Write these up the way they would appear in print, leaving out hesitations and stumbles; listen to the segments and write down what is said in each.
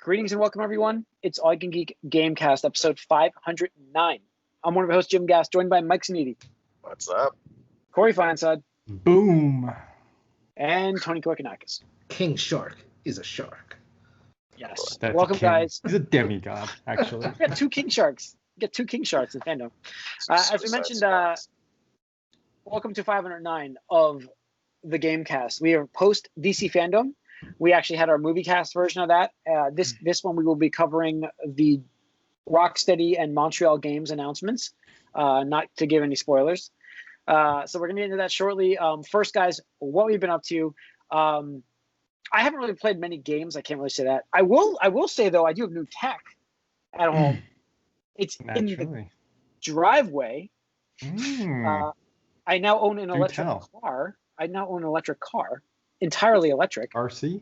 Greetings and welcome, everyone. It's All You Can Geek Gamecast, episode 509. I'm one of your hosts, Jim Gass, joined by Mike Sneedy. What's up? Corey Feinsod. Boom. And Tony Korkanakis. King Shark is a shark. Yes. That's Welcome, guys. He's a demigod, actually. We got two King Sharks. We got two King Sharks in Fandome. As we mentioned, welcome to 509 of the Gamecast. We are post DC Fandome. We actually had our movie cast version of that. This one we will be covering the Rocksteady and Montreal Games announcements, not to give any spoilers. So we're going to get into that shortly. First, guys, what we've been up to. I haven't really played many games. I can't really say that. I will say, though, I do have new tech at home. It's in the driveway. I now own an electric car. Entirely electric. RC?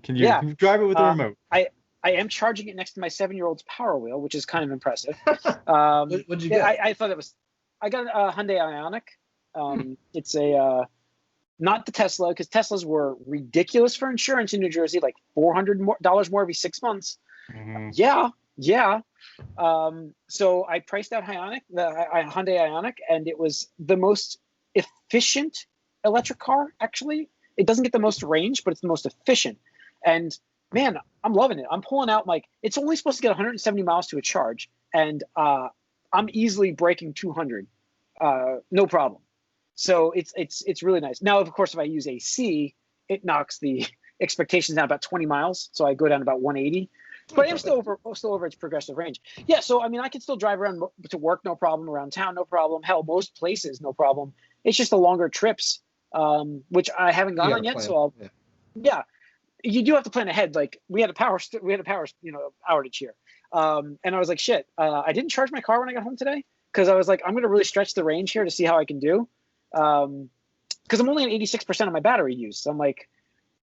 Can you drive it with a remote? I am charging it next to my 7-year-old's Power Wheel, which is kind of impressive. What'd you get? I thought I got a Hyundai Ioniq. It's a not the Tesla, because Teslas were ridiculous for insurance in New Jersey, like $400 more every 6 months. Mm-hmm. Yeah. So I priced out the Hyundai Ioniq, and it was the most efficient electric car, actually. It doesn't get the most range, but it's the most efficient. And man, I'm loving it. I'm pulling out it's only supposed to get 170 miles to a charge, and I'm easily breaking 200, no problem. So it's really nice. Now, of course, if I use AC, it knocks the expectations down about 20 miles, so I go down about 180. But I'm still over its progressive range. Yeah, so I mean, I can still drive around to work, no problem. Around town, no problem. Hell, most places, no problem. It's just the longer trips. Which I haven't gone on yet, so you do have to plan ahead. Like we had a power outage here, and I was like, shit, I didn't charge my car when I got home today because I was like, I'm gonna really stretch the range here to see how I can do, because I'm only at 86% of my battery use. So I'm like,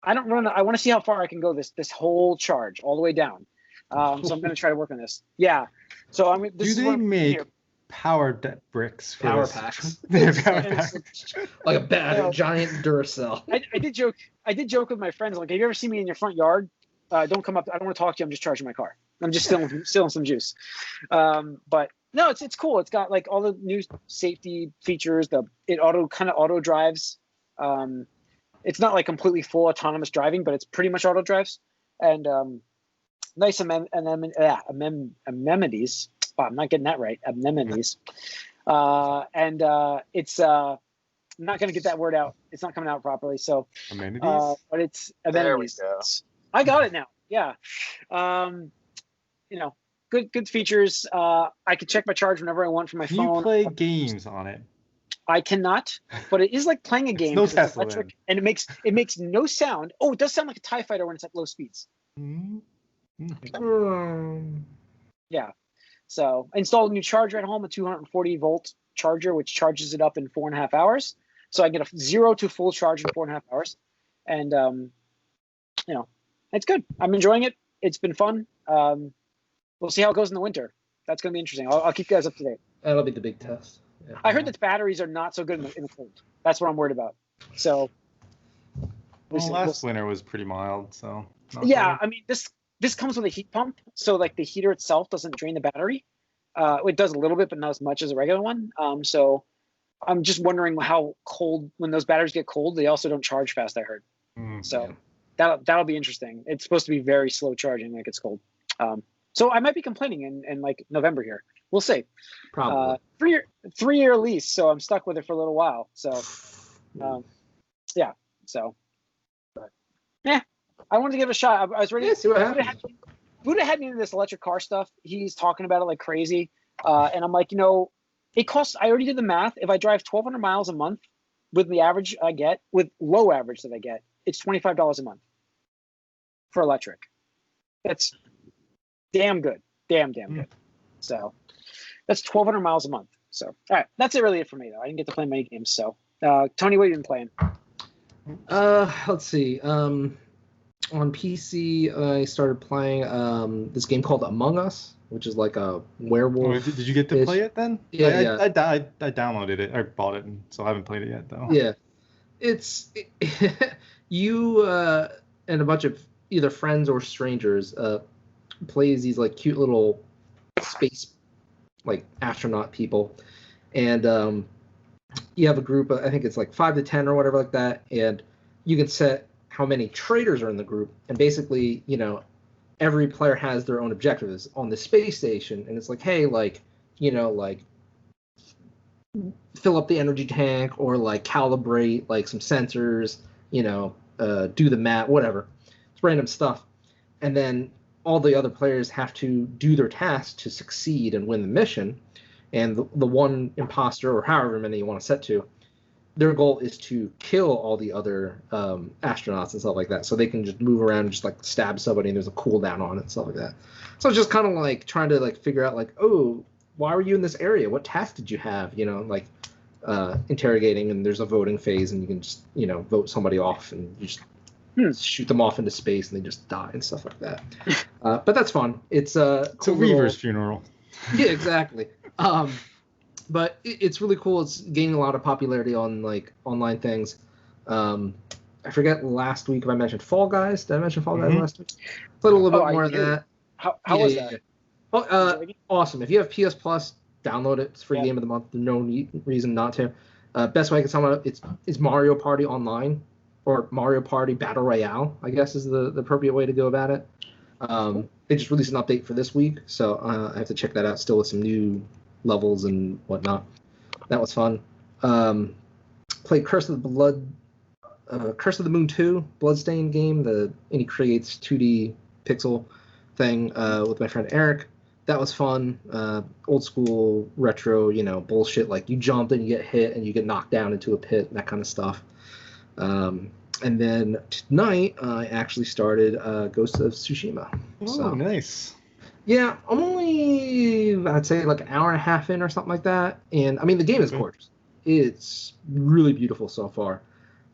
I want to see how far I can go this whole charge all the way down. So I'm gonna try to work on this. Yeah. So I mean, make power bricks for power this? Packs? Power packs. Like a giant Duracell. I did joke with my friends, like, have you ever seen me in your front yard? Don't come up. I don't want to talk to you. I'm just charging my car. I'm just stealing some juice. But no, it's cool. It's got like all the new safety features. It auto drives. It's not like completely full autonomous driving, but it's pretty much auto drives. And nice amenities. Wow, I'm not getting that right. Amenities. And it's I'm not going to get that word out. It's not coming out properly. So amenities. But it's amenities. There we go. I got it now. Yeah. Good features. I can check my charge whenever I want from my phone. You play games on it? I cannot, but it is like playing a game. No it's Tesla, electric, and it makes no sound. Oh, it does sound like a TIE fighter when it's at low speeds. Yeah. So I installed a new charger at home, a 240 volt charger, which charges it up in 4.5 hours. So I get a 0 to full charge in 4.5 hours. And, it's good. I'm enjoying it. It's been fun. We'll see how it goes in the winter. That's going to be interesting. I'll keep you guys up to date. That'll be the big test. Yeah. I heard that the batteries are not so good in the cold. That's what I'm worried about. So. Last winter was pretty mild, so. Yeah, I mean, this comes with a heat pump, so like the heater itself doesn't drain the battery. It does a little bit, but not as much as a regular one. So I'm just wondering how cold, when those batteries get cold, they also don't charge fast, I heard. So that'll be interesting. It's supposed to be very slow charging when it gets cold. So I might be complaining in like November here. We'll see. Probably. 3-year lease, so I'm stuck with it for a little while. So yeah. So but yeah. I wanted to give it a shot. I was ready. Yeah, see what happens. Buddha had me into this electric car stuff. He's talking about it like crazy. And I'm like, it costs, I already did the math. If I drive 1,200 miles a month with the average I get, with low average that I get, it's $25 a month for electric. That's damn good. Damn good. So that's 1,200 miles a month. So, all right. That's really it for me, though. I didn't get to play many games. So, Tony, what have you been playing? Let's see. On PC, I started playing this game called Among Us, which is like a werewolf. Did you get to play it then? Yeah, I downloaded it. I bought it, so I haven't played it yet, though. Yeah. It's you and a bunch of either friends or strangers, plays these like cute little space like astronaut people, and you have a group of, I think it's like 5 to 10 or whatever like that, and you can set how many traders are in the group, and basically, you know, every player has their own objectives on the space station, and it's like, hey, like, you know, like fill up the energy tank or like calibrate like some sensors, you know, do the math, whatever. It's random stuff. And then all the other players have to do their tasks to succeed and win the mission. And the one imposter, or however many you want to set to, their goal is to kill all the other astronauts and stuff like that. So they can just move around and just like stab somebody, and there's a cooldown on it and stuff like that. So it's just kind of like trying to like figure out like, oh, why were you in this area? What task did you have? You know, like interrogating, and there's a voting phase, and you can just, you know, vote somebody off, and you just shoot them off into space, and they just die and stuff like that. But that's fun. It's a Weaver's funeral. Yeah, exactly. But it's really cool. It's gaining a lot of popularity on like online things. I forget last week if I mentioned Fall Guys. Did I mention Fall Guys last week? Played a little bit more of that. How was that? Yeah. Oh, awesome. If you have PS Plus, download it. It's free game of the month. There's no reason not to. Best way I can sum it up, it's Mario Party Online, or Mario Party Battle Royale, I guess is the appropriate way to go about it. They just released an update for this week, so I have to check that out still with some new levels and whatnot. That was fun. Played Curse of the Moon 2 Bloodstained game, and he creates 2D pixel thing with my friend Eric. That was fun. Old school retro, you know, bullshit, like you jump and you get hit and you get knocked down into a pit, that kind of stuff. And then tonight I actually started Ghost of Tsushima. Oh, nice. Yeah, I'm only, I'd say like an hour and a half in or something like that. And I mean, the game is gorgeous. It's really beautiful so far.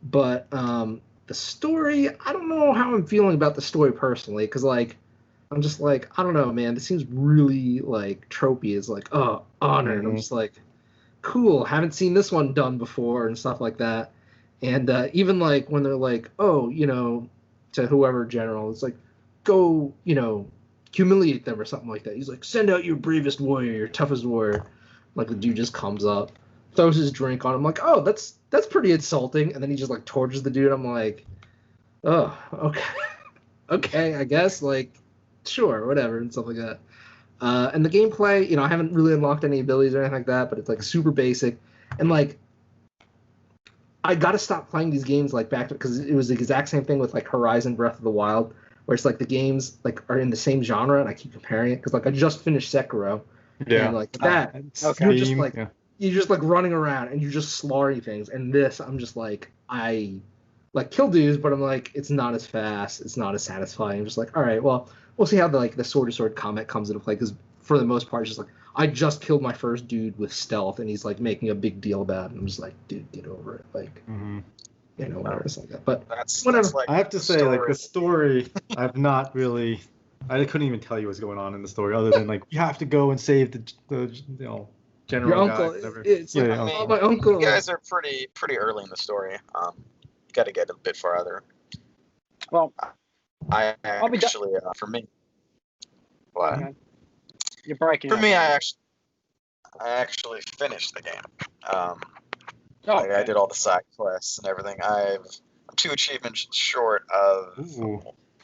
But the story, I don't know how I'm feeling about the story personally, because like, I'm just like, I don't know, man. This seems really like tropey. It's like, oh, honor. And I'm just like, cool. Haven't seen this one done before and stuff like that. And even like when they're like, oh, you know, to whoever general, it's like, go, you know, humiliate them or something like that. He's like, send out your bravest warrior, your toughest warrior. Like the dude just comes up, throws his drink on him. Like, oh, that's pretty insulting. And then he just like tortures the dude. I'm like, oh, okay, okay, I guess, like, sure, whatever, and stuff like that. And the gameplay, you know, I haven't really unlocked any abilities or anything like that, but it's like super basic. And like, I gotta stop playing these games like back to, because it was the exact same thing with like Horizon Breath of the Wild, where it's like the games like are in the same genre, and I keep comparing it because like I just finished Sekiro, and like that, you're just like you're just like running around and you're just slaughtering things, and this I'm just like, I like kill dudes, but I'm like, it's not as fast, it's not as satisfying. I'm just like, all right, well, we'll see how the sword to sword combat comes into play, because for the most part it's just like, I just killed my first dude with stealth, and he's like making a big deal about it. And I'm just like, dude, get over it. Like, you know, whatever, it's like that. But whatever. That's like, I have to say, like, the story, I've not really, I couldn't even tell you what's going on in the story, other than like, you have to go and save the you know, general your guy, uncle. whatever. It's like, I mean, my uncle. You guys are pretty early in the story. You got to get a bit farther. Well, I actually, for me, what? Okay. You're breaking For up. me, I actually finished the game. I did all the side quests and everything. I'm 2 achievements short of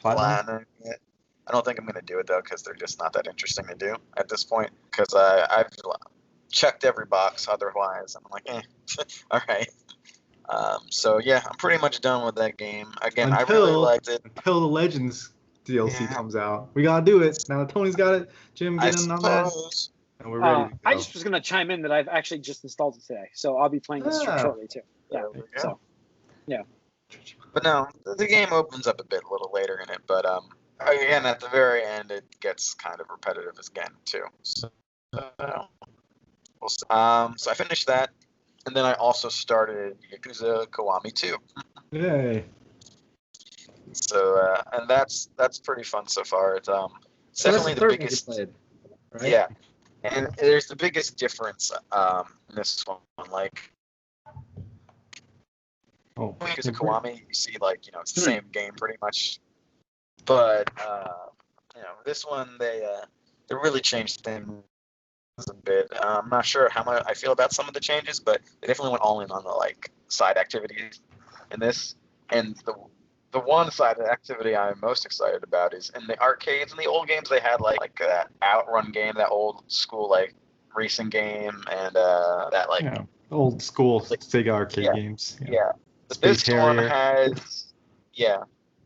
platinum it. I don't think I'm gonna do it though, because they're just not that interesting to do at this point. Because I've checked every box otherwise. I'm like, all right. So yeah, I'm pretty much done with that game. Again, I really liked it until the Legends DLC comes out. We gotta do it now. That Tony's got it. Jim, get in on that. And we're ready to go. I just was gonna chime in that I've actually just installed it today, so I'll be playing this shortly too. Yeah. So, yeah. But no, the game opens up a little later in it. But again, at the very end, it gets kind of repetitive again too. So, we'll see. So I finished that, and then I also started Yakuza Kiwami 2. Yay! So and that's pretty fun so far. It's definitely the biggest. Played, right? Yeah, and there's the biggest difference in this one. Like, Yakuza Kiwami, you see, like, you know, it's the same game pretty much. But this one they really changed things a bit. I'm not sure how much I feel about some of the changes, but they definitely went all in on the like side activities in this. And the one side activity I'm most excited about is in the arcades. In the old games, they had like that Outrun game, that old school like racing game, and that like old school Sega arcade games. Yeah.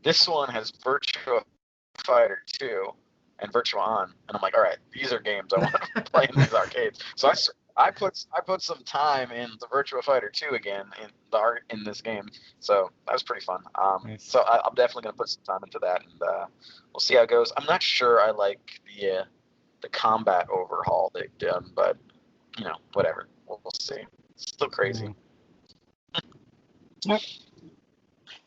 This one has Virtua Fighter 2 and Virtua On, and I'm like, all right, these are games I want to play in these arcades. So I put some time in the Virtua Fighter 2 again in this game, so that was pretty fun. Nice. So I'm definitely gonna put some time into that, and we'll see how it goes. I'm not sure I like the combat overhaul they've done, but whatever. We'll see. It's still crazy.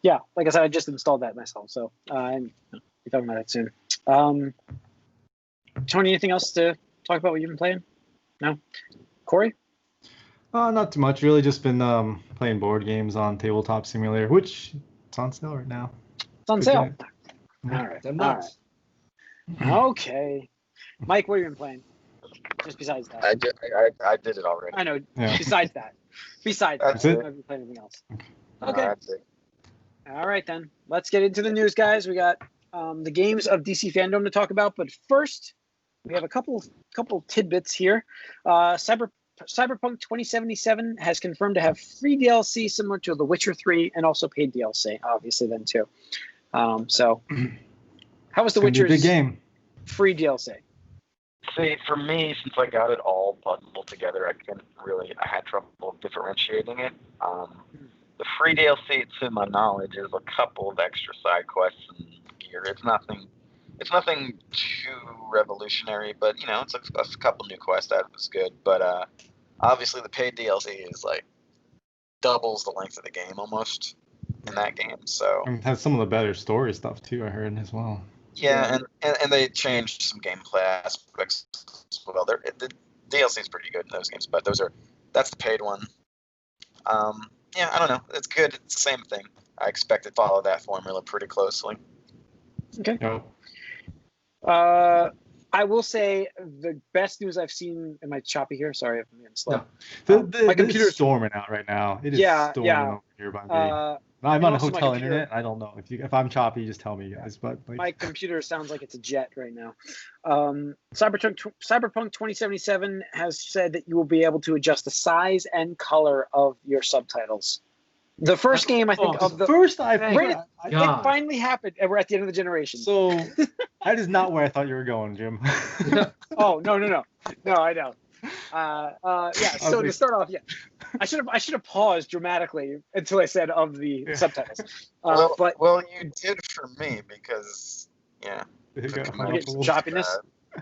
Yeah, like I said, I just installed that myself, so I'm be talking about that soon. Tony, anything else to talk about what you've been playing? No? Corey? Not too much, really. Just been playing board games on Tabletop Simulator, which it's on sale right now. It's on sale. Mm-hmm. All right. Okay. Mike, what have you been playing? Just besides that. I did it already. I know. Yeah. Besides that. That's I it. haven't played anything else. Okay. Okay. All right, then. Let's get into the news, guys. We got the games of DC Fandome to talk about, but first, we have a couple tidbits here. Cyberpunk 2077 has confirmed to have free DLC similar to The Witcher 3 and also paid DLC, obviously, then too. So, how was The Witcher's big game? Free DLC? See, for me, since I got it all bundled together, I had trouble differentiating it. The free DLC, to my knowledge, is a couple of extra side quests and gear. It's nothing too revolutionary, but it's a couple new quests that was good. But obviously, the paid DLC is like doubles the length of the game almost in that game. So it has some of the better story stuff too, I heard as well. Yeah, and they changed some gameplay aspects as well. The DLC is pretty good in those games, but that's the paid one. I don't know. It's good. It's the same thing. I expect it to follow that formula pretty closely. Okay. I will say the best news I've seen. Am I choppy here? Sorry, I'm getting slow. No. The computer's storming out right now. It is storming over here by me. I'm on a hotel internet. I don't know if I'm choppy, just tell me, guys. But my computer sounds like it's a jet right now. Cyberpunk 2077 has said that you will be able to adjust the size and color of your subtitles. The first game, I think, it finally happened, and we're at the end of the generation. So that is not where I thought you were going, Jim. Oh no, I know. So to start off, I should have paused dramatically until I said of the subtitles. Well, you did for me because I get some choppiness.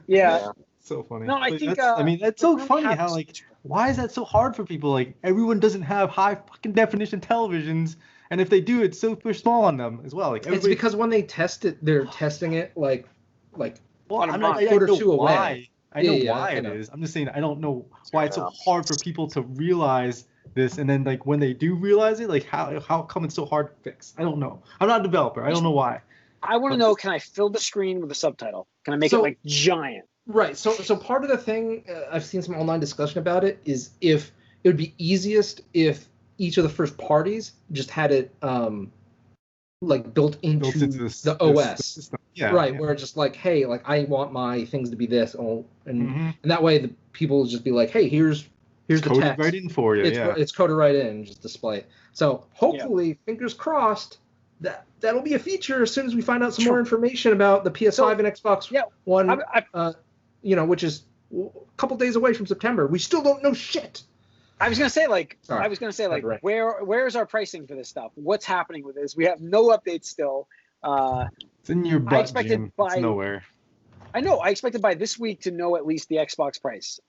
Yeah. So funny. No, I think. That's so funny how why is that so hard for people? Like everyone doesn't have high fucking definition televisions, and if they do, it's so small on them as well. Like it's because when they test it, they're testing it like on a foot or two away. I know why it is. I'm just saying I don't know why it's so hard for people to realize this, and then when they do realize it, how come it's so hard to fix? I don't know. I'm not a developer. I don't know why. I want to know: can I fill the screen with a subtitle? Can I make it giant? Right. So part of the thing I've seen some online discussion about it is if it would be easiest if each of the first parties just had it built into the OS. System. Where it's just hey, I want my things to be this, and that way the people will just be like, hey, here's the text right in for you. It's coded right in, just display it. So hopefully, fingers crossed, that'll be a feature as soon as we find out some more information about the PS5 and Xbox One. Which is a couple days away from September. We still don't know shit. I was gonna say where's our pricing for this stuff? What's happening with this? We have no updates still. It's in your butt, Jim. It's nowhere. I know. I expected by this week to know at least the Xbox price.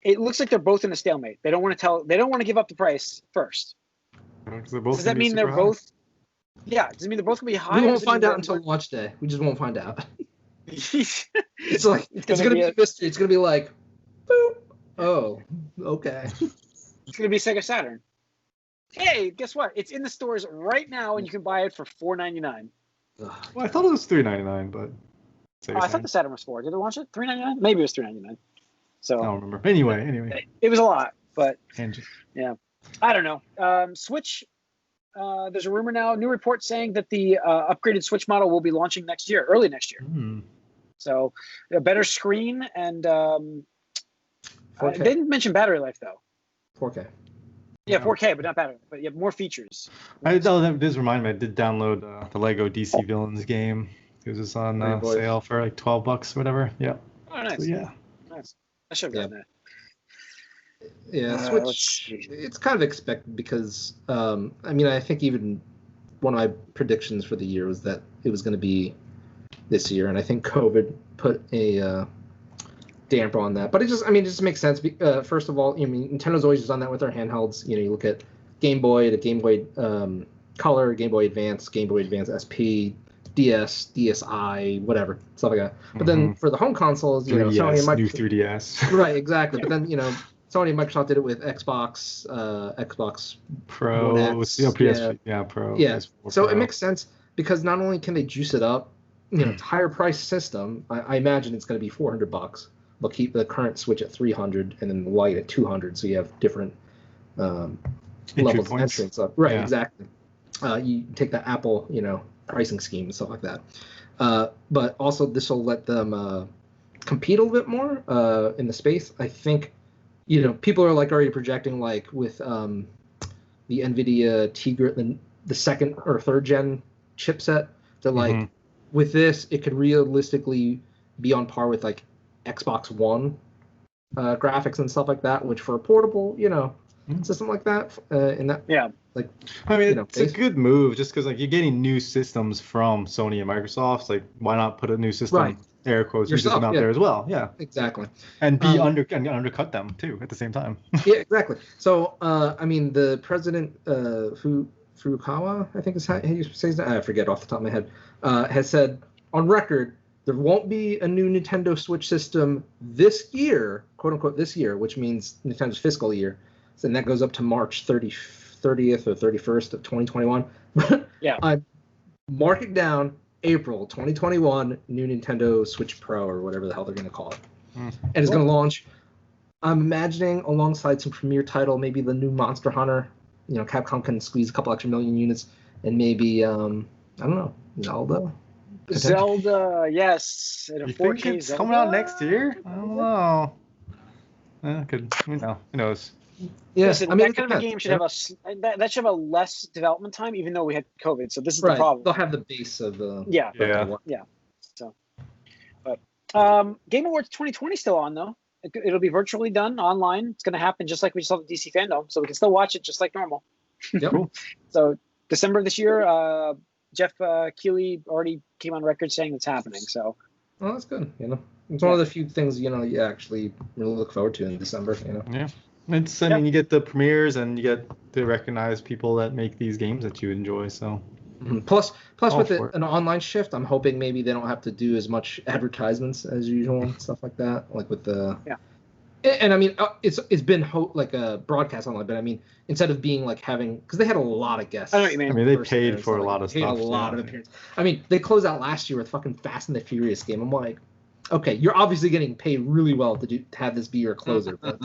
It looks like they're both in a stalemate. They don't want to give up the price first. Does that mean they're both? Yeah. Does it mean they're both gonna be high? We won't find out until launch day. We just won't find out. it's gonna be a mystery. It's gonna be like, boop. Oh, okay. It's gonna be Sega Saturn. Hey, guess what? It's in the stores right now, and you can buy it for $4.99. Well, I thought it was $3.99, but I thought the Saturn was $4. Did they launch it $3.99? Maybe it was $3.99. So I don't remember. Anyway, it was a lot, but tangent. Yeah, I don't know. Switch. There's a rumor now, new report saying that the upgraded Switch model will be launching early next year. So a better screen and they didn't mention battery life though. 4K. Yeah, 4K, but not battery. But you have more features. That does remind me. I did download the Lego DC Villains game. It was just on sale for like $12 or whatever. Yeah. Oh, nice. So, yeah. Nice. I should have gotten that. Yeah, Switch. It's kind of expected because I think even one of my predictions for the year was that it was going to be this year, and I think COVID put a damper on that. But it just makes sense. First of all, Nintendo's always done that with their handhelds. You look at Game Boy, the Game Boy Color, Game Boy Advance, Game Boy Advance SP, DS, DSi, whatever, stuff like that. But then for the home consoles, 3DS, Sony and Microsoft, new 3DS. Right, exactly. But then Sony and Microsoft did it with Xbox, Xbox Pro, One X, Pro. Yeah, PS4 so Pro. it makes sense because not only can they juice it up, it's a higher price system. I imagine it's going to be $400. They'll keep the current Switch at $300 and then the Lite at $200, so you have different levels of entrance up. Right, exactly. You take that Apple, pricing scheme and stuff like that. But also this will let them compete a little bit more in the space. I think, people are already projecting with the NVIDIA Tegra, the second or third gen chipset. They're with this, it could realistically be on par with Xbox One graphics and stuff like that, which for a portable, system like that, it's a good move just because you're getting new systems from Sony and Microsoft. Why not put a new system, air quotes, new system out there as well? Yeah, exactly. And undercut them too at the same time. Yeah, exactly. So the president Furukawa, I think is how he says that. I forget off the top of my head. Has said on record there won't be a new Nintendo Switch system this year, quote unquote this year, which means Nintendo's fiscal year. And that goes up to March 30th or 31st of 2021. Yeah. Mark it down, April 2021, new Nintendo Switch Pro or whatever the hell they're going to call it. And it's going to launch, I'm imagining, alongside some premier title, maybe the new Monster Hunter. Capcom can squeeze a couple extra million units. And maybe, I don't know, Zelda, yes. You think it's coming out next year? I don't know. Who knows? Yeah, listen, that kind of a game should have that should have a less development time, even though we had COVID. So this is the problem. They'll have the base of the yeah. So, but Game Awards 2020 still on though. It'll be virtually done online. It's going to happen just like we saw the DC Fandome, so we can still watch it just like normal. Yep. Cool. So December of this year, Jeff Keighley already came on record saying it's happening. So. Well, that's good. It's one of the few things you actually really look forward to in December. Yeah. It's you get the premieres and you get to recognize people that make these games that you enjoy. So plus with an online shift, I'm hoping maybe they don't have to do as much advertisements as usual and stuff like that. With the and it's been a broadcast online, but instead of being having, because they had a lot of guests. I know what you mean. They paid for a lot of stuff. A lot of appearances. They closed out last year with fucking Fast and the Furious game. I'm like, okay, you're obviously getting paid really well to have this be your closer, but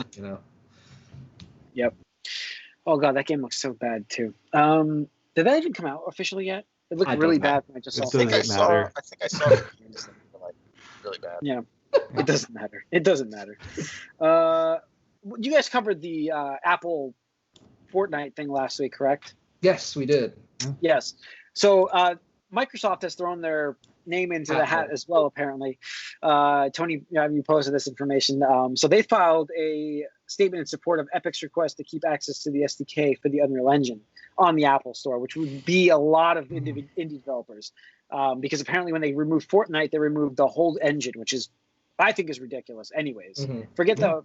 Yep. Oh god, that game looks so bad too. Did that even come out officially yet? It looked really bad when I just saw it. I think I saw the games that were really bad. Yeah. It doesn't matter. It doesn't matter. You guys covered the Apple Fortnite thing last week, correct? Yes, we did. Yes. So Microsoft has thrown their name into the hat as well, apparently. Tony, you posted this information. So they filed a statement in support of Epic's request to keep access to the SDK for the Unreal Engine on the Apple Store, which would be a lot of indie developers. Because apparently when they removed Fortnite, they removed the whole engine, which I think is ridiculous anyways. Forget the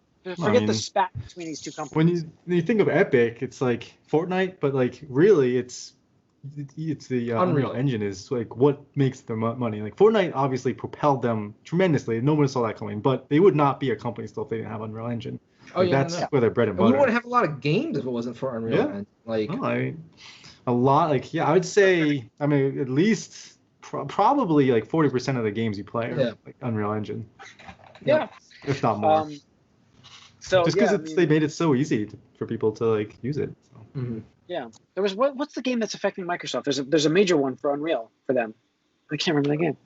spat between these two companies. When you think of Epic, it's like Fortnite, but really it's the Unreal Engine is what makes them money. Fortnite obviously propelled them tremendously. No one saw that coming, but they would not be a company still if they didn't have Unreal Engine. That's where their bread and butter. We wouldn't have a lot of games if it wasn't for Unreal Engine. A lot. I would say, at least probably like 40% of the games you play are like Unreal Engine. Yeah. If not more. So just because they made it so easy for people to like use it. So. Mm-hmm. Yeah. There was what's the game that's affecting Microsoft? There's a major one for Unreal for them. I can't remember the game.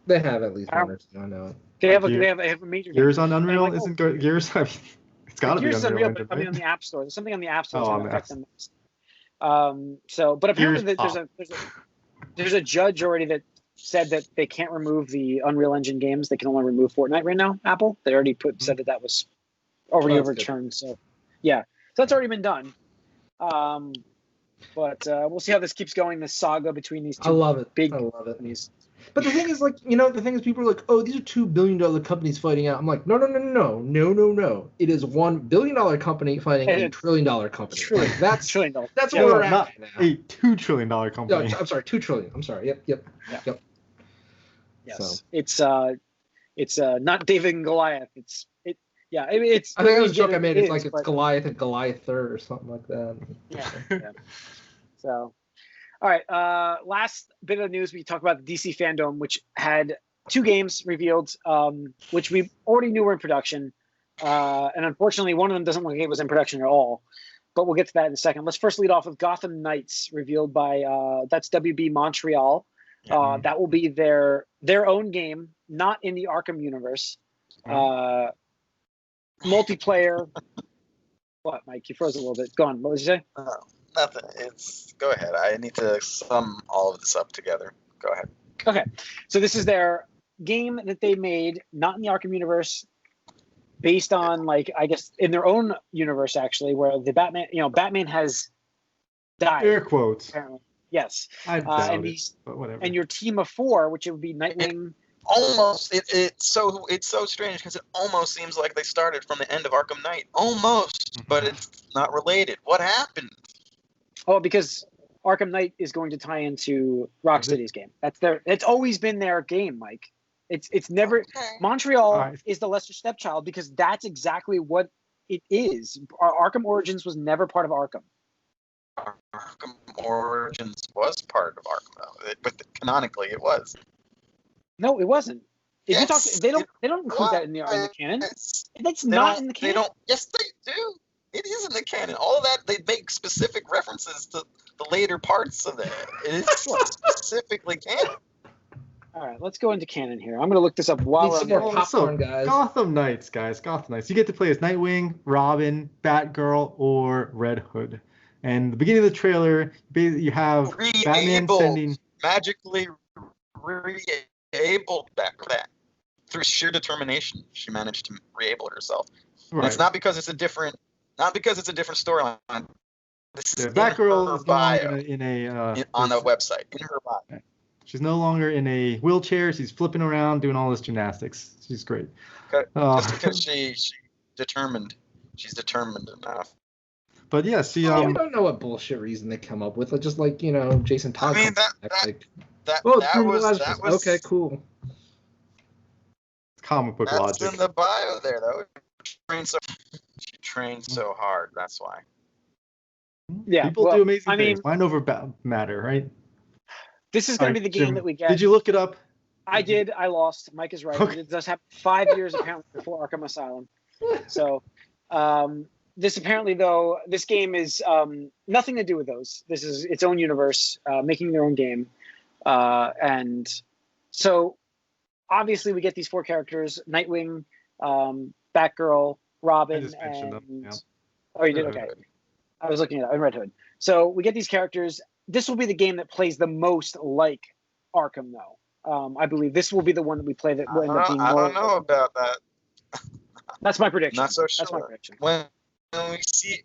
They have at least one or two. I know it. They have a major. Gears on Unreal isn't Gears. I mean, it's got to be Unreal Engine, but I mean on the App Store. There's something on the App Store that's going to affect them. But apparently there's a judge already that said that they can't remove the Unreal Engine games. They can only remove Fortnite right now. Apple. They already said that was already overturned. So yeah, so that's already been done. But we'll see how this keeps going. This saga between these two. I love it. Big I love it. companies. But the thing is, like, the thing is, people are like, oh, these are $2 billion companies fighting out. I'm like, no. It is $1 billion company fighting a $1 trillion company. Like, that's $1 trillion. That's where we're at not now. A $2 trillion company. No, I'm sorry, $2 trillion. I'm sorry. Yep. Yes, So. it's not David and Goliath. It's. I think it was a joke I made. It's Goliath and Goliath third or something like that. Yeah. So. All right, last bit of news, we talked about the DC Fandome, which had 2 games revealed, which we already knew were in production. And unfortunately, one of them doesn't look like it was in production at all. But we'll get to that in a second. Let's first lead off with Gotham Knights, revealed by, that's WB Montreal. That will be their own game, not in the Arkham universe. Multiplayer. What, Mike? You froze a little bit. Go on. What did you say? Nothing. Go ahead. I need to sum all of this up together. Go ahead. Okay. So this is their game that they made, not in the Arkham universe, based on, like, I guess in their own universe, actually, where the Batman has died. Air quotes. Apparently. Yes. I doubt it, but whatever. And your team of 4, which would be Nightwing. It's so strange because it almost seems like they started from the end of Arkham Knight. Almost. But it's not related. What happened? Oh, because Arkham Knight is going to tie into Rocksteady's game. It's always been their game, Mike. It's never Montreal is the lesser stepchild because that's exactly what it is. Arkham Origins was never part of Arkham. Arkham Origins was part of Arkham, but canonically it was. No, it wasn't. If you talk, they don't include that in the canon. That's not in the canon. Yes, they do. It is in the canon. All of that, they make specific references to the later parts of it. It is specifically canon. All right, let's go into canon here. I'm going to look this up while we're more popcorn, guys. Gotham Knights, guys. Gotham Knights. You get to play as Nightwing, Robin, Batgirl, or Red Hood. And the beginning of the trailer, you have Batman sending... Magically re-abled that. Through sheer determination, she managed to re-able herself. Right. And it's not because it's a different storyline. Batgirl is on the website, in her bio. She's no longer in a wheelchair. She's flipping around, doing all this gymnastics. She's great. Just because she's determined enough. But yeah, see, we don't know what bullshit reason they come up with. Just like Jason Todd. I mean that was okay, cool. Comic book logic. That's in the bio there, though. She trained so hard. That's why. Yeah, people do amazing things. Mind over matter, right? This is going to be the game Jim, that we get. Did you look it up? I did. I lost. Mike is right. Okay. It does have 5 years apparently before Arkham Asylum. So, this apparently though, this game is nothing to do with those. This is its own universe, making their own game, and so obviously we get these 4 characters: Nightwing, Batgirl, Robin, and them. Yeah. Oh, you did? Okay. I was looking at it in Red Hood. So we get these characters. This will be the game that plays the most like Arkham, though. I believe this will be the one that we play that will end up being more. I don't know about that. That's my prediction. Not so sure. That's my prediction. When we see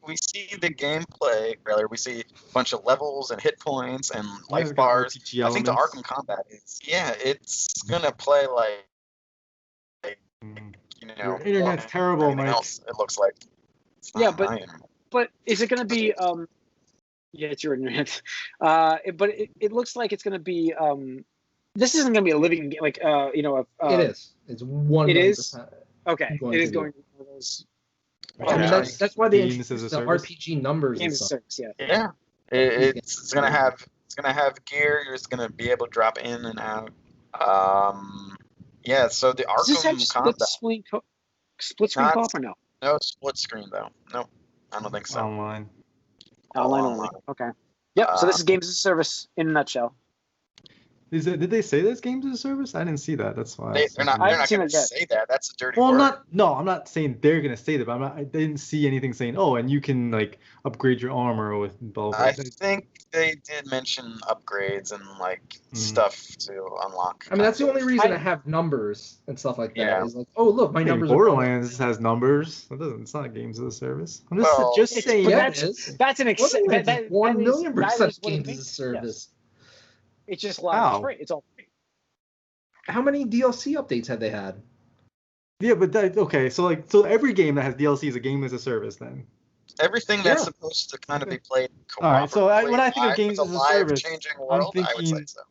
the gameplay trailer, we see a bunch of levels and hit points and life bars. I think the Arkham combat it's gonna play like Your internet's terrible, Mike. Else, it looks like. Yeah, but is it gonna be yeah, it's your internet. But it looks like it's gonna be this isn't gonna be a living game like it is. It's 100%. It is. Okay, it is going to be one of those. I mean, that's why they introduced the RPG numbers. Games of service, yeah. Yeah, it's gonna have It's gonna have gear. You're just gonna be able to drop in and out. Yeah. So the Does this have Arkham combat. Split screen co-op or no? No split screen though. Nope. I don't think so. Online. Online only. Okay. Yep. So this is games as a service in a nutshell. Did they say that's games as a service? I didn't see that. That's why. They're not going to say that. That's a dirty word. Well, I'm not saying they're going to say that, but I didn't see anything saying, oh, and you can like upgrade your armor with blah, blah, blah. I think they did mention upgrades and like stuff to unlock. I mean, that's the only reason I have numbers and stuff like that. Yeah. Is like, oh look, my numbers. Borderlands has numbers. It's not games as a service. I'm just saying. That's an 1,000,000% games as a service. Yes. It's just live free. It's all free. How many DLC updates have they had? Yeah, but so every game that has DLC is a game as a service then. Everything that's supposed to kind of be played cooperatively. All right, so when I think of games as a service, world, I would say so.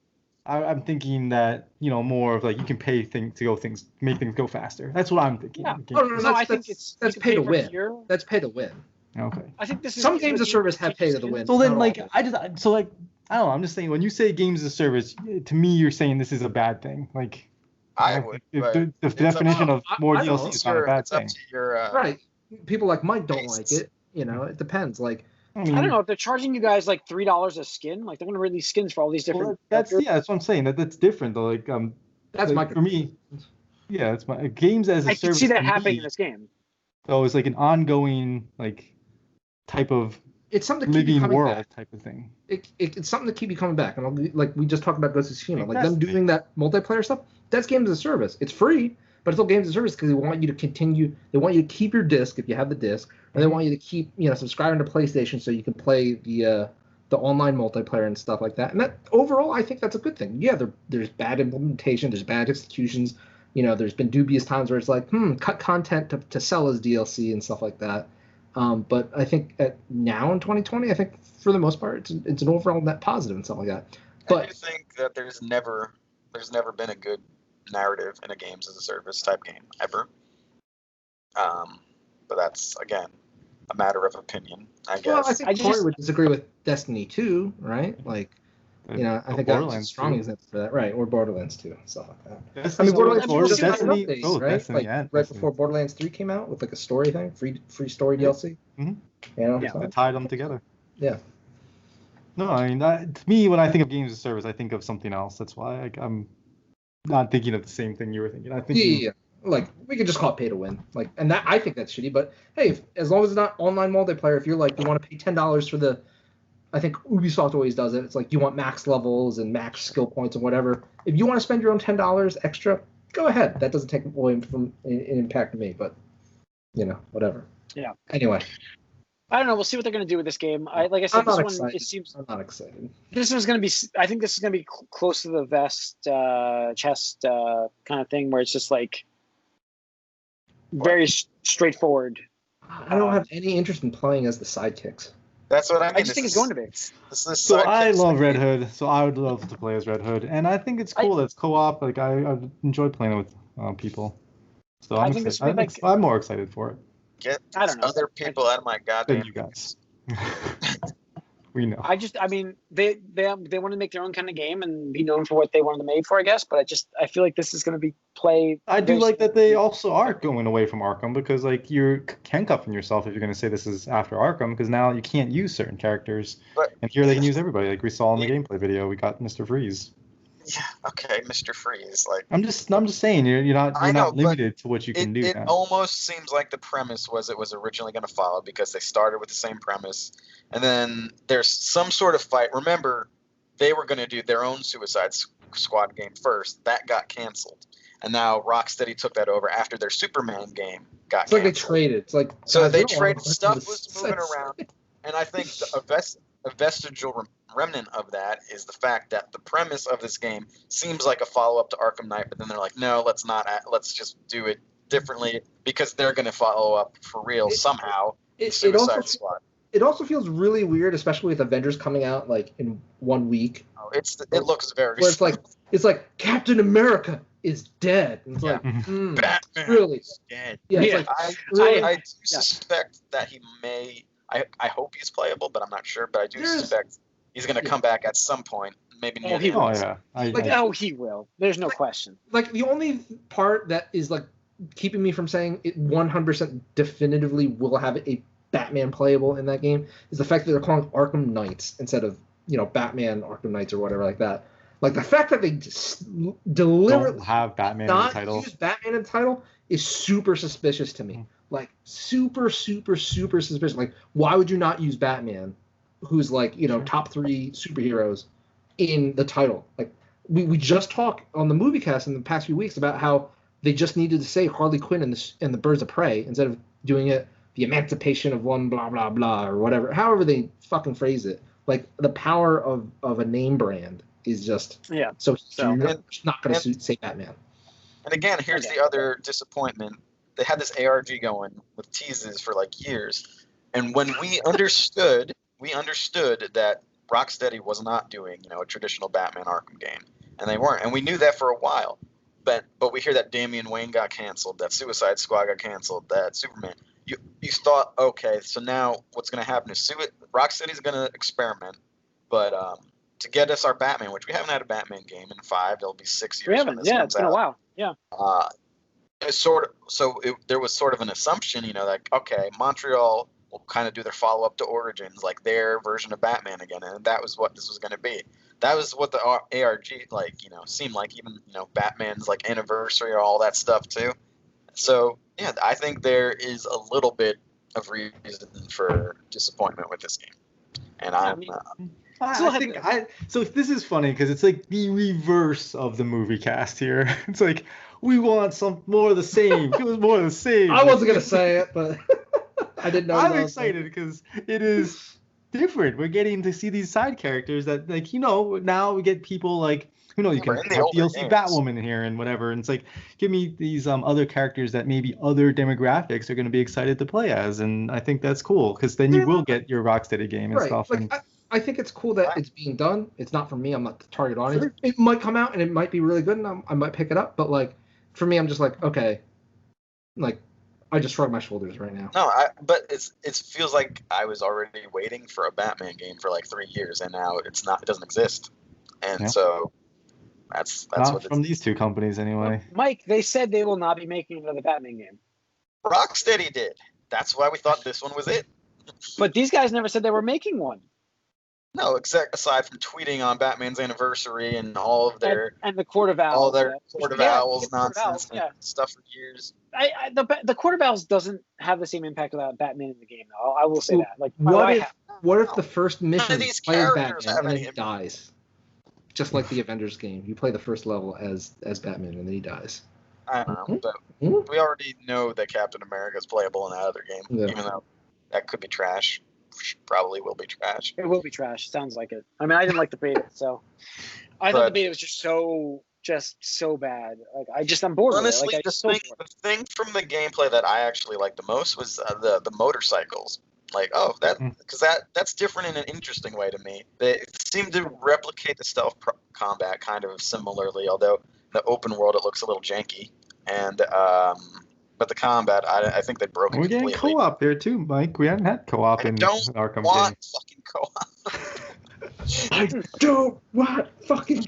I'm thinking that more of like you can pay make things go faster. That's what I'm thinking. Yeah. I think that's pay to win. That's pay to win. Okay. I think this is some games of service have pay to win. So then, I don't know. I'm just saying when you say games as a service, to me you're saying this is a bad thing. Like I would. The definition of more DLC is not a bad thing. Right. People like Mike don't like it. It depends. Like I don't know if they're charging you guys like $3 a skin. Like they're going to release skins for all these different. That's what I'm saying. That's different though. Like that's like, for me. Yeah, it's my games as a service. I can see that happening in this game. So it's like an ongoing type of. It's something to keep you coming world back. Type of thing. It's something to keep you coming back, and like we just talked about Ghost of Tsushima, like them the doing that multiplayer stuff. That's games as a service. It's free, but it's all games as a service because they want you to continue. They want you to keep your disc if you have the disc, and they want you to keep subscribing to PlayStation so you can play the online multiplayer and stuff like that. And that overall, I think that's a good thing. Yeah, there's bad implementation, there's bad executions. There's been dubious times where it's like, cut content to sell as DLC and stuff like that. But I think now in 2020, I think for the most part, it's an overall net positive and stuff like that. But I do think that there's never been a good narrative in a games as a service type game ever. But that's again a matter of opinion, I guess. Well, I think Corey would disagree with Destiny 2, right? Like, I think that's a strong example for that, right? Or Borderlands 2, stuff like that. Borderlands 2 just had an update, right? Like right before Borderlands 3 came out with like a story thing, free story DLC. Mm-hmm. They tied them together. Yeah. No, I mean, to me, when I think of games as a service, I think of something else. That's why I'm not thinking of the same thing you were thinking. Yeah. Like we could just call it pay to win. Like, and that I think that's shitty. But hey, as long as it's not online multiplayer, if you're like you want to pay $10 for the, I think Ubisoft always does it. It's like you want max levels and max skill points and whatever. If you want to spend your own $10 extra, go ahead. That doesn't take away from an impact to me. But whatever. Yeah. Anyway. I don't know. We'll see what they're going to do with this game. Like I said, I'm not excited. This one's going to be. I think this is going to be close to the vest, chest kind of thing, where it's just like very straightforward. I don't have any interest in playing as the sidekicks. That's what I mean. I just think it's going to be. So I love Red Hood, so I would love to play as Red Hood, and I think it's cool that it's co-op. Like I enjoy playing with people, so I'm more excited for it. Get other people out of my goddamn. You guys. We know. I mean, they want to make their own kind of game and be known for what they wanted to make for, I guess. But I feel like this is going to be play. I do like that they also are going away from Arkham because like you're handcuffing yourself if you're going to say this is after Arkham because now you can't use certain characters and here they can use everybody. Like we saw in the gameplay video, we got Mr. Freeze. Yeah. Okay, Mr. Freeze. Like I'm just saying you're not limited to what you can do. It almost seems like the premise was it was originally going to follow because they started with the same premise, and then there's some sort of fight. Remember, they were going to do their own Suicide Squad game first. That got canceled, and now Rocksteady took that over after their Superman game got. It's like they traded. It's like so they traded. Stuff was moving around, and I think a vestigial remnant of that is the fact that the premise of this game seems like a follow-up to Arkham Knight, but then they're like, no, let's not. Let's just do it differently because they're going to follow up for real somehow. Suicide Squad. It also feels really weird, especially with Avengers coming out like in 1 week. Oh, it looks very. Where it's like Captain America is dead. And it's like Batman really is dead. Yeah, I do suspect that he may. I hope he's playable, but I'm not sure. But I do suspect he's gonna come back at some point. Maybe near he the will. Yeah. He will. There's no question. Like the only part that is like keeping me from saying it 100% definitively will have a Batman playable in that game is the fact that they're calling Arkham Knights instead of Batman Arkham Knights or whatever like that. Like the fact that they just deliberately don't have Batman not in the title. use Batman in the title is super suspicious to me. Like super suspicious. Like why would you not use Batman, who's like top 3 superheroes in the title? Like we just talked on the movie cast in the past few weeks about how they just needed to say Harley Quinn and the Birds of Prey instead of doing it the emancipation of one blah blah blah or whatever. However they fucking phrase it. Like the power of a name brand is just so you're not going to say Batman. And again, here's the other disappointment. They had this ARG going with teases for like years, and when we understood that Rocksteady was not doing a traditional Batman Arkham game, and they weren't, and we knew that for a while. But we hear that Damian Wayne got canceled, that Suicide Squad got canceled, that Superman. You thought, okay, so now what's going to happen is Rocksteady's going to experiment, but to get us our Batman, which we haven't had a Batman game in 5, it'll be 6 years. We haven't. It's been a while. Yeah. It's there was sort of an assumption, like okay, Montreal will kind of do their follow up to Origins, like their version of Batman again, and that was what this was going to be. That was what the ARG seemed like, even Batman's like anniversary or all that stuff too. So yeah, I think there is a little bit of reason for disappointment with this game, and so this is funny because it's like the reverse of the movie cast here. It's like we want some more of the same. It was more of the same. I wasn't gonna say it, but I didn't know. I'm excited because it is different. We're getting to see these side characters that now we get people like you can have DLC Batwoman here and whatever, and it's like give me these other characters that maybe other demographics are going to be excited to play as, and I think that's cool because then you will get your Rocksteady game and stuff. Like, I think it's cool that it's being done. It's not for me. I'm not the target audience. Sure. It might come out and it might be really good, and I might pick it up. But like for me, I'm just like okay, like I just shrug my shoulders right now. No, but it feels like I was already waiting for a Batman game for like 3 years, and now it doesn't exist, and so. That's not what from these two companies anyway. Mike, they said they will not be making another Batman game. Rocksteady did. That's why we thought this one was it. But these guys never said they were making one. No, aside from tweeting on Batman's anniversary and all of their and the Court of Owls, all their Court of Owls nonsense and stuff for years. The Court of Owls doesn't have the same impact without Batman in the game, though. I will say that. Like, what if the first mission these plays characters Batman and then he dies? Just like the Avengers game, you play the first level as Batman and then he dies. I don't know, but we already know that Captain America is playable in that other game, even though that could be trash. Probably will be trash. It will be trash. Sounds like it. I mean, I didn't like the beta, so I thought the beta was just so bad. Like I'm bored. Honestly, with it. Like, the thing from the gameplay that I actually liked the most was the motorcycles. Like, because that's different in an interesting way to me. They seem to replicate the stealth combat kind of similarly, although the open world it looks a little janky. And but the combat, I think they broke it completely. We're getting co-op there too, Mike. We haven't had co-op in Arkham games. I don't want fucking co-op. I don't want fucking.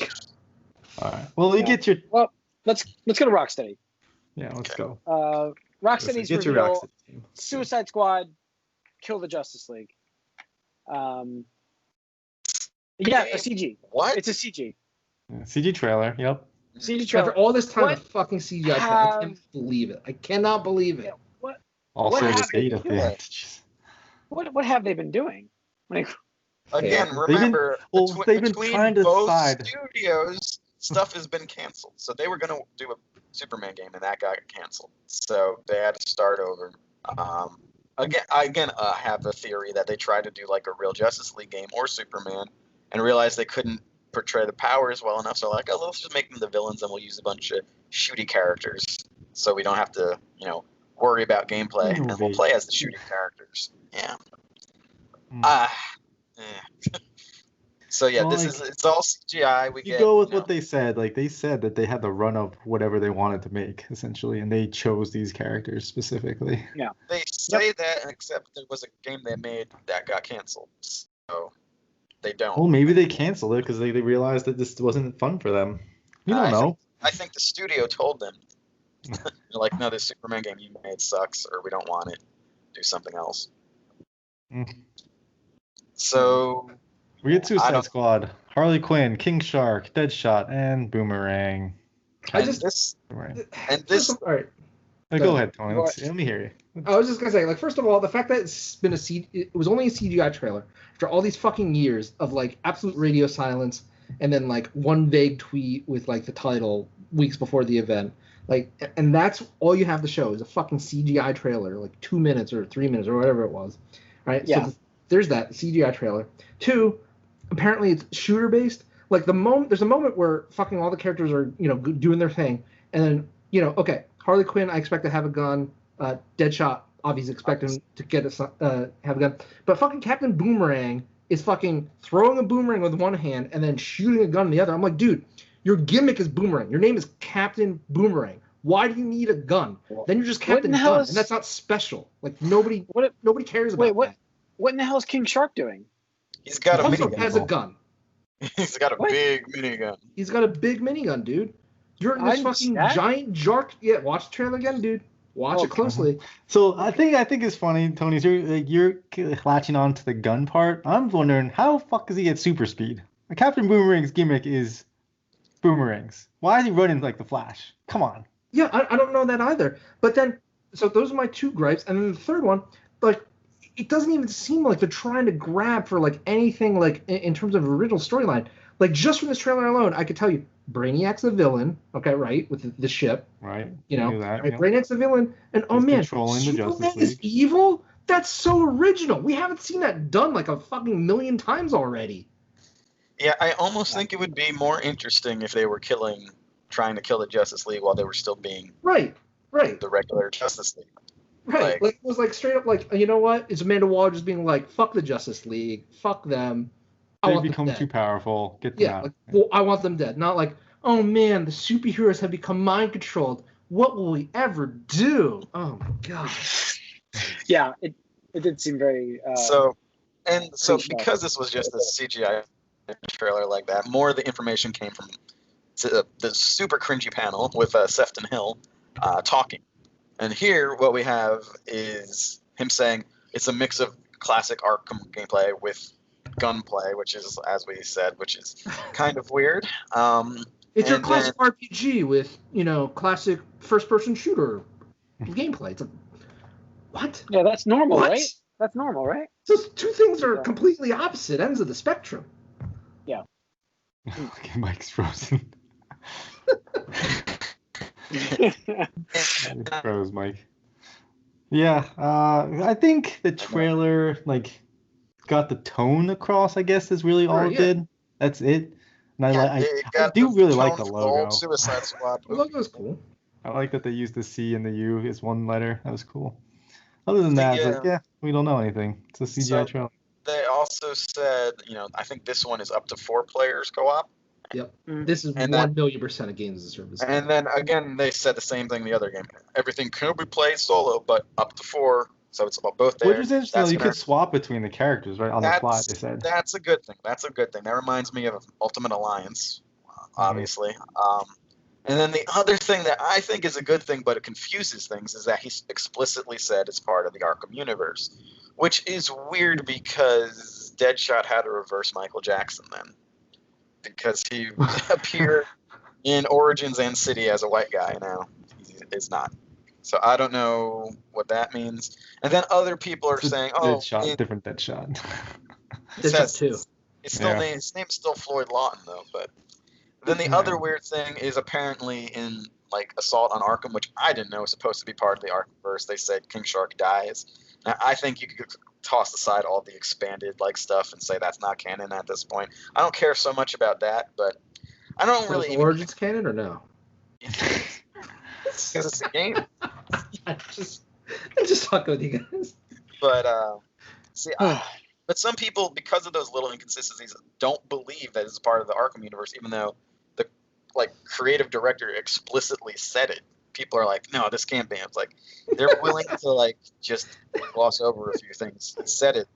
All right. Well, you get your. Well, let's go to Rocksteady. Yeah, let's go. Rocksteady's reveal. Suicide Squad. Kill the Justice League. A CG. What? It's a CG. Yeah, CG trailer. Yep. CG trailer. After all this time of fucking CGI, I can't believe it. I cannot believe it. Yeah, what? Also, the data thing. What have they been doing? Like, again, remember, they've been trying to both decide. Studios, stuff has been canceled. So they were going to do a Superman game, and that got canceled. So they had to start over. I have a theory that they tried to do like a real Justice League game or Superman and realized they couldn't portray the powers well enough. So like, let's just make them the villains and we'll use a bunch of shooty characters so we don't have to, worry about gameplay and we'll play as the shooting characters. Yeah. So yeah, it's all CGI. Go with what they said. Like they said that they had the run of whatever they wanted to make, essentially, and they chose these characters specifically. Yeah. They say that, except there was a game they made that got canceled. So they don't. Well, maybe they canceled it because they realized that this wasn't fun for them. You don't know. I think the studio told them, they're like, no, this Superman game you made sucks, or we don't want it. Do something else. So we get Suicide Squad, Harley Quinn, King Shark, Deadshot, and Boomerang. All right. Go ahead, Tony. Let me hear you. I was just gonna say, like, first of all, the fact that it was only a CGI trailer after all these fucking years of like absolute radio silence, and then like one vague tweet with like the title weeks before the event, like, and that's all you have to show is a fucking CGI trailer, like 2 minutes or 3 minutes or whatever it was, right? Yeah. So there's that CGI trailer. 2, apparently it's shooter based. Like there's a moment where fucking all the characters are doing their thing, and then okay. Harley Quinn, I expect to have a gun. Deadshot, obviously expect him to have a gun. But fucking Captain Boomerang is fucking throwing a boomerang with one hand and then shooting a gun in the other. I'm like, dude, your gimmick is Boomerang. Your name is Captain Boomerang. Why do you need a gun? Then you're just Captain Gun, and that's not special. Like nobody cares about that. What in the hell is King Shark doing? He's got a minigun. Has a gun. He's got a big minigun. He's got a big minigun, dude. You're in this fucking giant jark. Yeah, watch the trailer again, dude. Watch it closely. So I think it's funny, Tony. You're latching on to the gun part. I'm wondering how the fuck does he get super speed? Captain Boomerang's gimmick is boomerangs. Why is he running like the Flash? Come on. Yeah, I don't know that either. But then, so those are my 2 gripes, and then the third one, like, it doesn't even seem like they're trying to grab for like anything like in terms of original storyline. Like just from this trailer alone, I could tell you. Brainiac's a villain, okay, right, with the ship. Right. Right? Brainiac's a villain, and he's controlling the Justice League. Is evil? That's so original. We haven't seen that done like a fucking million times already. Yeah, I almost think it would be more interesting if they were trying to kill the Justice League while they were still being right. the regular Justice League. Right. Like it was like straight up like, you know what? It's Amanda Waller just being like, fuck the Justice League, fuck them. They become too powerful. Get them out. Well, I want them dead. Not like, oh man, the superheroes have become mind controlled. What will we ever do? Oh my god. Yeah, it did seem very. So because this was just a CGI trailer like that, more of the information came from the super cringy panel with Sefton Hill talking, and here what we have is him saying it's a mix of classic Arkham gameplay with gunplay, which is, as we said, which is kind of weird. It's your classic RPG with, classic first-person shooter gameplay. It's like, what? Yeah, that's normal, right? That's normal, right? Those 2 things are completely opposite ends of the spectrum. Yeah. Okay, Mike's frozen. Froze, Mike. Yeah, I think the trailer, got the tone across, I guess, is really all it did. That's it. And I do really like the logo. Suicide Squad. The logo is cool. I like that they used the C and the U as one letter. That was cool. Other than that, we don't know anything. It's a CGI trailer. They also said, I think this one is up to 4 players co-op. Yep. This is 1,000,000% of games as a service. And then again, they said the same thing the other game. Everything can be played solo, but up to 4. So it's about both there. Which is interesting. You could swap between the characters, right, on the fly, they said. That's a good thing. That reminds me of Ultimate Alliance, obviously. And then the other thing that I think is a good thing, but it confuses things, is that he explicitly said it's part of the Arkham universe, which is weird because Deadshot had to reverse Michael Jackson then, because he appeared in Origins and City as a white guy. Now he is not. So I don't know what that means. And then other people are saying, different Deadshot. Deadshot 2. His name's still Floyd Lawton, though. But then the other weird thing is apparently in Assault on Arkham, which I didn't know was supposed to be part of the Arkhamverse. They said King Shark dies. Now I think you could toss aside all the expanded stuff and say that's not canon at this point. I don't care so much about that, but I don't really. Origins canon or no? Because it's a game. I just talk with you guys. But but some people, because of those little inconsistencies, don't believe that it's part of the Arkham universe, even though the creative director explicitly said it. People are like, no, this can't be. It's they're willing to just gloss over a few things. He said it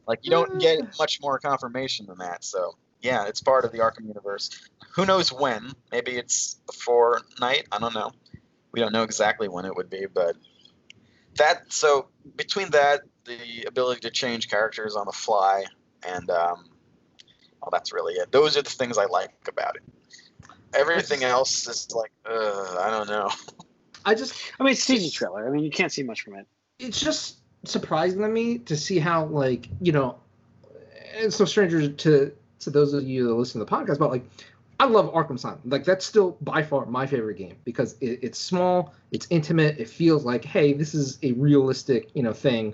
Like you don't get much more confirmation than that. So yeah, it's part of the Arkham universe. Who knows when? Maybe it's before night. I don't know. We don't know exactly when it would be, but so between that, the ability to change characters on the fly, and well, that's really it. Those are the things I like about it. Everything else is like, I don't know. I mean, it's a CG trailer. I mean, you can't see much from it. It's just surprising to me to see how, like, you know, it's no stranger to those of you that listen to the podcast, but like, I love Arkham Asylum. Like, that's still by far my favorite game because it's small, it's intimate, it feels like, hey, this is a realistic, you know, thing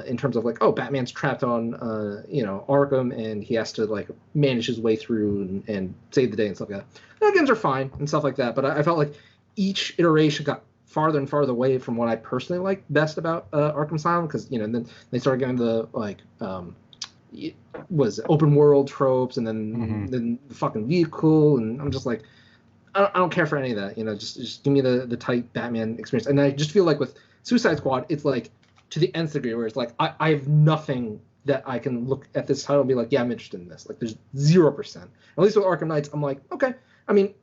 in terms of like, oh, Batman's trapped on, you know, Arkham and he has to like manage his way through and save the day and stuff like that. The games are fine and stuff like that, but I felt like each iteration got farther and farther away from what I personally like best about Arkham Asylum because, you know, then they started getting the like was open world tropes and then the fucking vehicle, and I'm just like, I don't care for any of that, you know, just give me the tight Batman experience. And I just feel like with Suicide Squad, it's like to the nth degree where it's like I have nothing that I can look at this title and be like, yeah, I'm interested in this. Like there's 0%. At least with Arkham Knights, I'm like, okay. I mean,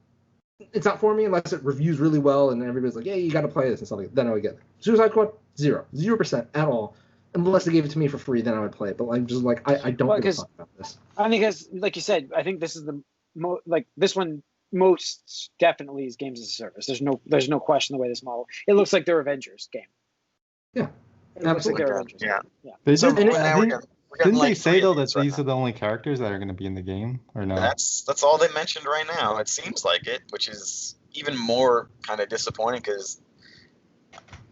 it's not for me unless it reviews really well and everybody's like, yeah, you got to play this and stuff like that. Then I would get it. Suicide Squad, 0% at all. Unless they gave it to me for free, then I would play it. But I'm just like, I don't give a fuck about this. I think, because, like you said, I think this is the this one most definitely is games as a service. There's no question the way this model. It looks like their Avengers game. Yeah, it looks like their Avengers. Yeah. They So did, now we're didn't like they say though that right these now. are the only characters that are going to be in the game, or no? That's all they mentioned right now. It seems like it, which is even more kind of disappointing because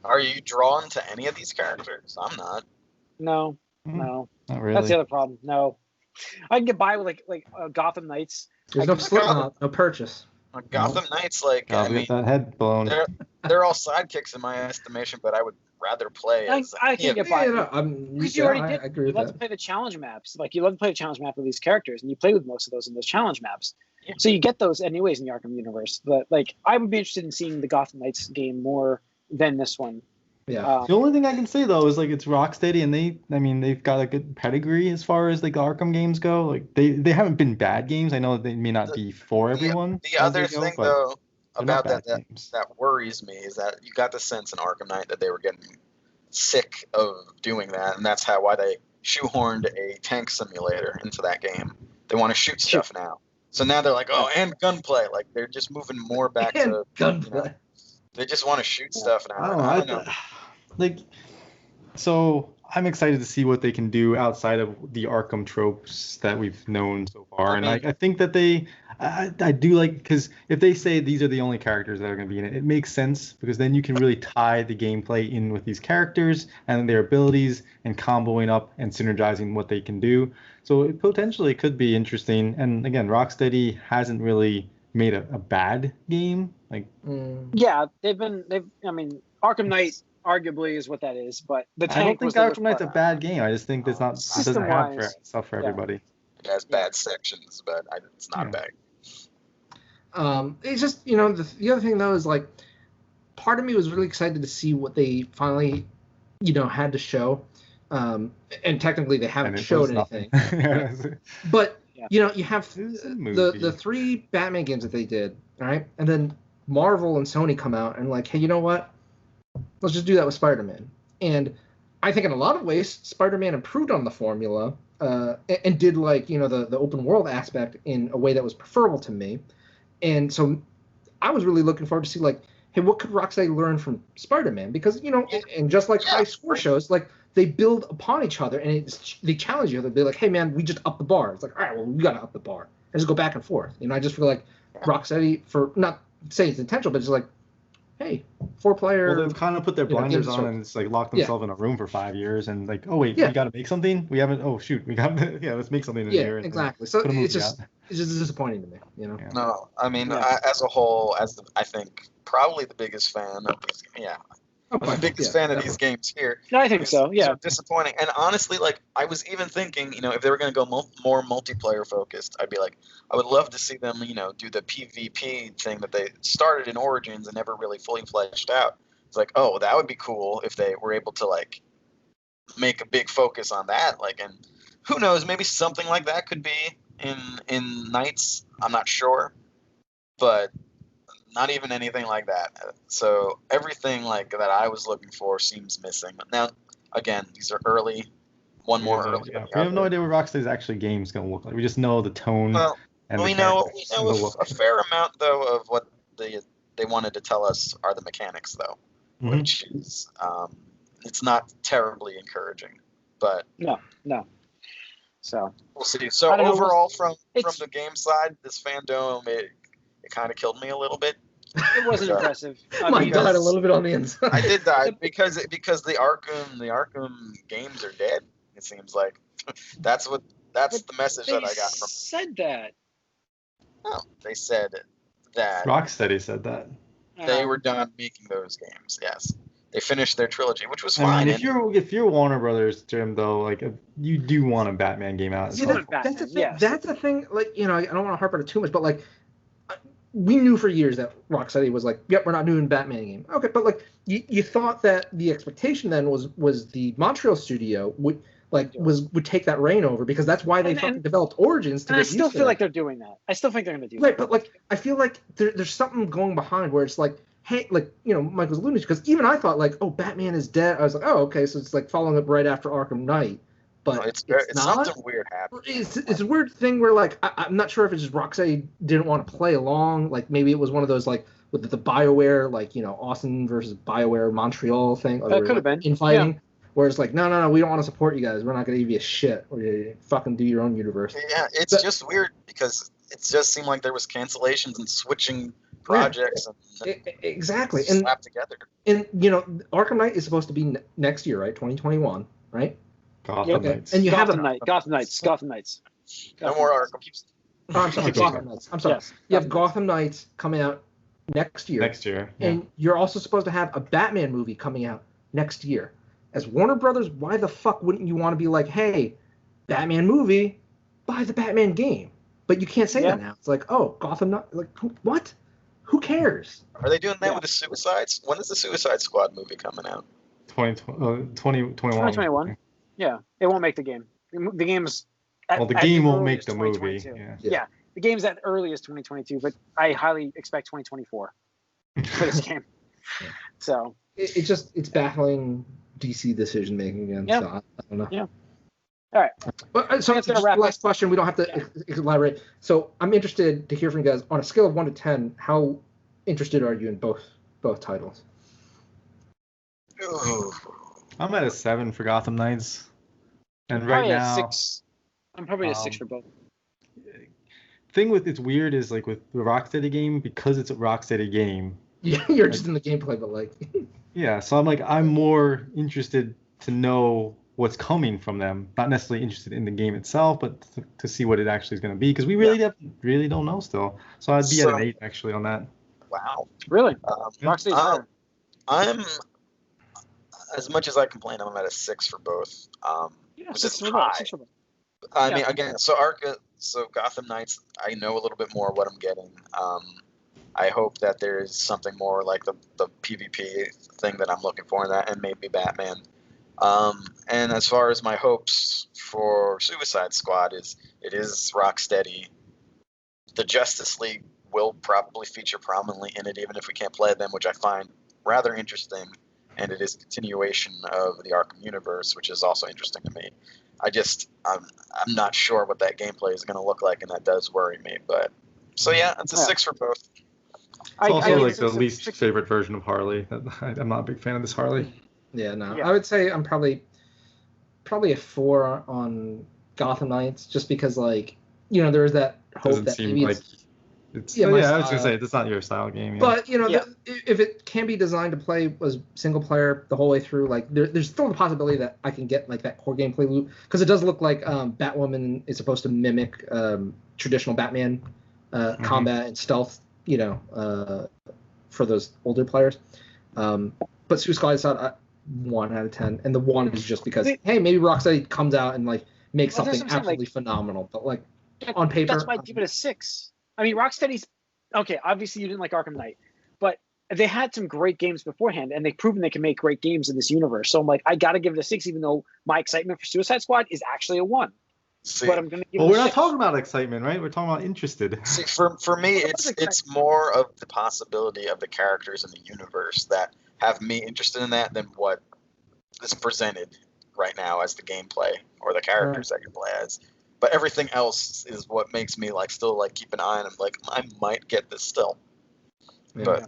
are you drawn to any of these characters? I'm not. No, Not really. that's the other problem. No, I can get by with like Gotham Knights. There's no Slipknot, no purchase. Gotham Knights, like I mean, that head blown. they're all sidekicks in my estimation, but I would rather play as. I can get by. Because you already did. I agree You with love that. to play the challenge maps. Like you love to play the challenge map with these characters, and you play with most of those in those challenge maps. Yeah. So you get those anyways in the Arkham universe. But like, I would be interested in seeing the Gotham Knights game more than this one. Yeah. The only thing I can say though is like it's rocksteady, and they've got a good pedigree as far as like the Arkham games go. Like they haven't been bad games. I know they may not be for everyone. The other thing though about that worries me is that you got the sense in Arkham Knight that they were getting sick of doing that, and that's why they shoehorned a tank simulator into that game. They want to shoot stuff now. So now they're like, oh, and gunplay. Like they're just moving more back to gunplay. You know, they just want to shoot stuff now. I don't know. Like, so I'm excited to see what they can do outside of the Arkham tropes that we've known so far. And I think that I do like, because if they say these are the only characters that are going to be in it, it makes sense because then you can really tie the gameplay in with these characters and their abilities and comboing up and synergizing what they can do. So it potentially could be interesting. And again, Rocksteady hasn't really made a bad game. Like, yeah, I mean, Arkham Knight arguably is what that is, but the tank. I don't think Arkham Knight's a bad game. I just think it doesn't have stuff for everybody. It has bad sections, but it's not bad. It's just, you know, the other thing though is like, part of me was really excited to see what they finally, you know, had to show, and technically they haven't showed anything. But you know, you have the 3 Batman games that they did, all right, and then Marvel and Sony come out and like, hey, you know what? Let's just do that with Spider-Man. And I think in a lot of ways, Spider-Man improved on the formula and did like, you know, the open world aspect in a way that was preferable to me. And so I was really looking forward to see like, hey, what could Rocksteady learn from Spider-Man? Because, you know, and just like high score shows, like they build upon each other and they challenge each other. They're like, hey, man, we just upped the bar. It's like, all right, well, we got to up the bar. And just go back and forth. You know, I just feel like Rocksteady, for not saying it's intentional, but just like, hey, 4-player. Well, they've kind of put their blinders on and it's like locked themselves in a room for 5 years and like, oh wait, we got to make something. We haven't. Oh shoot, we got. Let's make something in here. Exactly. So it's just disappointing to me, you know. Yeah. No, I mean, as a whole, I think probably the biggest fan of these. Yeah. The biggest fan of these games here. I think so. Yeah. Disappointing, and honestly, like I was even thinking, you know, if they were going to go more multiplayer focused, I'd be like, I would love to see them, you know, do the PvP thing that they started in Origins and never really fully fleshed out. It's like, oh, that would be cool if they were able to like make a big focus on that. Like, and who knows, maybe something like that could be in Knights. I'm not sure, but not even anything like that. So everything like that I was looking for seems missing. Now, again, these are early. One more early. Yeah. We have no idea what Rocksteady's actually game is going to look like. We just know the tone. Well, and we know a fair amount though of what they wanted to tell us are the mechanics though, which is it's not terribly encouraging, but no. So we'll see. So overall, from the game side, this Fandome it kind of killed me a little bit. It wasn't impressive. Mine died a little bit on the inside. I did die because the Arkham games are dead. It seems like that's the message that I got from. Said that. No, they said that. Rocksteady said that. They were done making those games. Yes, they finished their trilogy, which was fine. I mean, if you're Warner Brothers, Jim, though, like you do want a Batman game out. That's the thing. Yes. That's the thing. Like, you know, I don't want to harp on it too much, but like, we knew for years that Rocksteady was like, yep, we're not doing Batman game. Okay, but like, you thought that the expectation then was the Montreal studio would take that reign over, because that's why they fucking developed Origins. I still feel like they're doing that. I still think they're going to do that. Right, but like, I feel like there's something going behind where it's like, hey, like, you know, Mike was alluding to, because even I thought like, oh, Batman is dead. I was like, oh, okay, so it's like following up right after Arkham Knight. But no, it's not. Something weird happened. It's a weird thing where like I'm not sure if it's just Rocksteady didn't want to play along. Like maybe it was one of those like with the BioWare, like, you know, Austin versus BioWare Montreal thing. That could have been infighting. Yeah. Where it's like, no, we don't want to support you guys. We're not going to give you a shit. Or fucking do your own universe. Yeah, it's just weird because it just seemed like there was cancellations and switching projects. Yeah, exactly. And slapped together. And, you know, Arkham Knight is supposed to be next year, right? 2021, right? Gotham Knights. And you have Gotham Knights. No more Arkham. Oh, I'm sorry, Gotham Knights. I'm sorry. Yes, you have Gotham Knights coming out next year. Yeah. And you're also supposed to have a Batman movie coming out next year. As Warner Brothers, why the fuck wouldn't you want to be like, hey, Batman movie, buy the Batman game? But you can't say that now. It's like, oh, Gotham Knights. Like, what? Who cares? Are they doing that with the Suicides? When is the Suicide Squad movie coming out? 2021. 2021. Yeah, it won't make the game. The game's the game won't make the movie. Yeah, the game's at earliest 2022, but I highly expect 2024 for this game. So it's baffling DC decision making again. Yeah. So I don't know. Yeah. All right. But so last question. We don't have to elaborate. So I'm interested to hear from you guys on a scale of 1 to 10. How interested are you in both titles? I'm at a 7 for Gotham Knights, and right now 6. I'm probably a 6 for both. Thing with it's weird is like with the Rocksteady game, because it's a Rocksteady game. Yeah, you're just in the gameplay, but like. Yeah, so I'm more interested to know what's coming from them. Not necessarily interested in the game itself, but to see what it actually is going to be, because we really don't know still. So I'd be at an 8 actually on that. Wow. Really? Rocksteady's I'm as much as I complain, I'm at a 6 for both. Which is high. I mean, again, so Gotham Knights, I know a little bit more what I'm getting. I hope that there is something more like the PvP thing that I'm looking for in that, and maybe Batman. And as far as my hopes for Suicide Squad it is Rocksteady. The Justice League will probably feature prominently in it, even if we can't play them, which I find rather interesting. And it is a continuation of the Arkham universe, which is also interesting to me. I'm not sure what that gameplay is going to look like, and that does worry me. But so yeah, it's a 6 for both. It's also like the least favorite version of Harley. I'm not a big fan of this Harley. Yeah, no. Yeah. I would say I'm probably a 4 on Gotham Knights, just because, like, you know, there's that hope that maybe it's I was gonna say it's not your style game. Yeah. But you know, if it can be designed to play as single player the whole way through, like there's still the possibility that I can get like that core gameplay loop, because it does look like Batwoman is supposed to mimic traditional Batman combat and stealth, you know, for those older players. But Suicide Squad, 1 out of 10, and the 1 is just because hey, maybe Rocksteady comes out and like makes something absolutely phenomenal, but like on paper, that's why I give it a 6. I mean, Rocksteady's okay. Obviously, you didn't like Arkham Knight, but they had some great games beforehand, and they've proven they can make great games in this universe. So I'm like, I got to give it a 6, even though my excitement for Suicide Squad is actually a 1. See, but I'm going to give well, it a we're not 6. talking about excitement, right? We're talking about interested. See, for me, it's more of the possibility of the characters in the universe that have me interested in that than what is presented right now as the gameplay or the characters that you play as. But everything else is what makes me like still like keep an eye on them. Like I might get this still. Yeah. But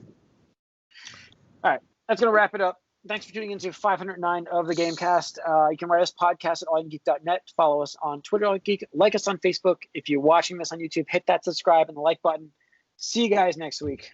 all right, that's going to wrap it up. Thanks for tuning into 509 of the Gamecast. You can write us podcast at allyoucangeek.net. Follow us on Twitter, allyoucangeek. Like us on Facebook. If you're watching this on YouTube, hit that subscribe and the like button. See you guys next week.